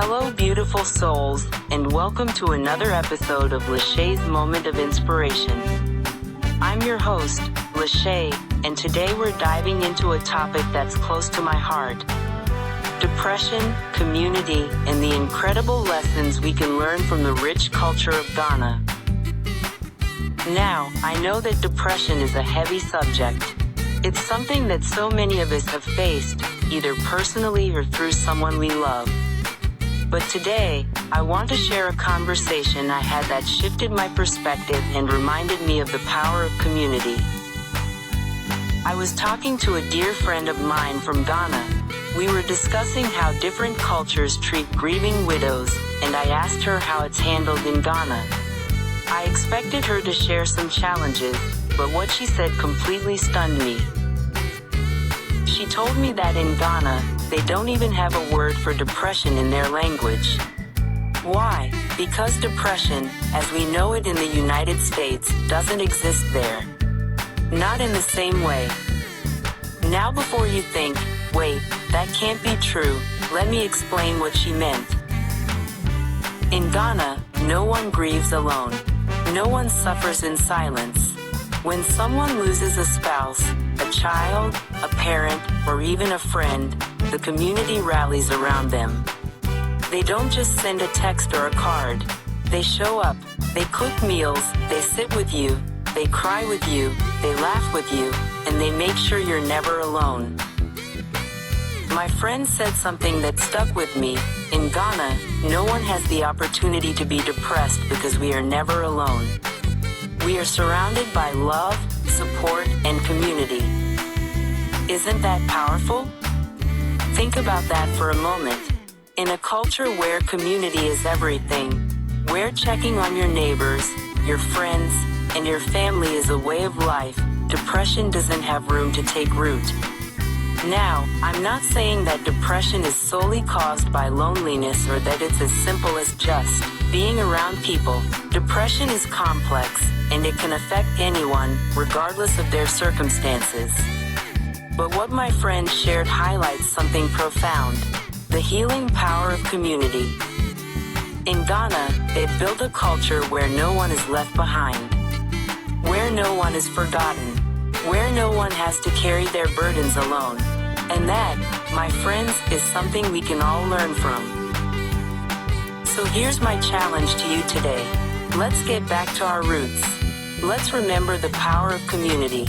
Hello, beautiful souls, and welcome to another episode of LaShay's Moment of Inspiration. I'm your host, LaShay, and today we're diving into a topic that's close to my heart. Depression, community, and the incredible lessons we can learn from the rich culture of Ghana. Now, I know that depression is a heavy subject. It's something that so many of us have faced, either personally or through someone we love. But today, I want to share a conversation I had that shifted my perspective and reminded me of the power of community. I was talking to a dear friend of mine from Ghana. We were discussing how different cultures treat grieving widows, and I asked her how it's handled in Ghana. I expected her to share some challenges, but what she said completely stunned me. She told me that in Ghana, they don't even have a word for depression in their language. Why? Because depression, as we know it in the United States, doesn't exist there. Not in the same way. Now before you think, wait, that can't be true, let me explain what she meant. In Ghana, no one grieves alone. No one suffers in silence. When someone loses a spouse, a child, a parent, or even a friend, the community rallies around them. They don't just send a text or a card. They show up, they cook meals, they sit with you, they cry with you, they laugh with you, and they make sure you're never alone. My friend said something that stuck with me. In Ghana, no one has the opportunity to be depressed because we are never alone. We are surrounded by love, support, and community. Isn't that powerful? Think about that for a moment. In a culture where community is everything, where checking on your neighbors, your friends, and your family is a way of life, depression doesn't have room to take root. Now, I'm not saying that depression is solely caused by loneliness or that it's as simple as just being around people. Depression is complex, and it can affect anyone, regardless of their circumstances. But what my friend shared highlights something profound: the healing power of community. In Ghana, they've built a culture where no one is left behind, where no one is forgotten, where no one has to carry their burdens alone. And that, my friends, is something we can all learn from. So here's my challenge to you today. Let's get back to our roots. Let's remember the power of community.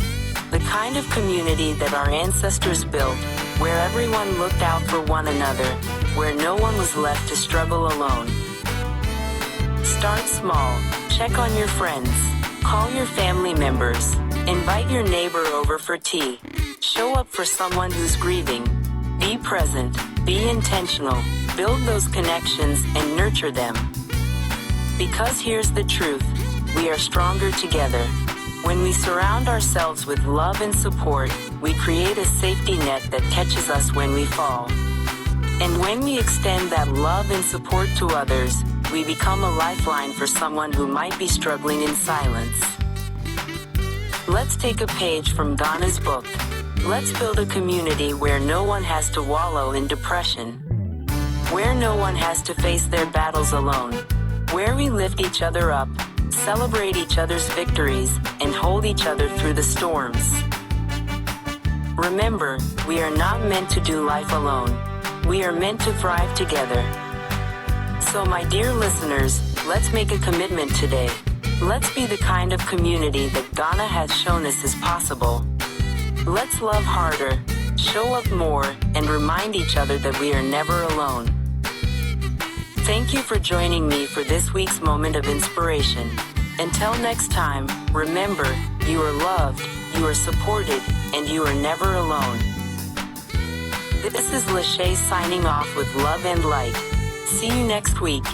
The kind of community that our ancestors built, where everyone looked out for one another, where no one was left to struggle alone. Start small. Check on your friends. Call your family members. Invite your neighbor over for tea. Show up for someone who's grieving. Be present. Be intentional. Build those connections and nurture them. Because here's the truth. We are stronger together. When we surround ourselves with love and support, we create a safety net that catches us when we fall. And when we extend that love and support to others, we become a lifeline for someone who might be struggling in silence. Let's take a page from Ghana's book. Let's build a community where no one has to wallow in depression, where no one has to face their battles alone, where we lift each other up, celebrate each other's victories, and hold each other through the storms. Remember, we are not meant to do life alone. We are meant to thrive together. So my dear listeners, let's make a commitment today. Let's be the kind of community that Ghana has shown us is possible. Let's love harder, show up more, and remind each other that we are never alone. Thank you for joining me for this week's Moment of Inspiration. Until next time, remember, you are loved, you are supported, and you are never alone. This is LaShay signing off with love and light. See you next week.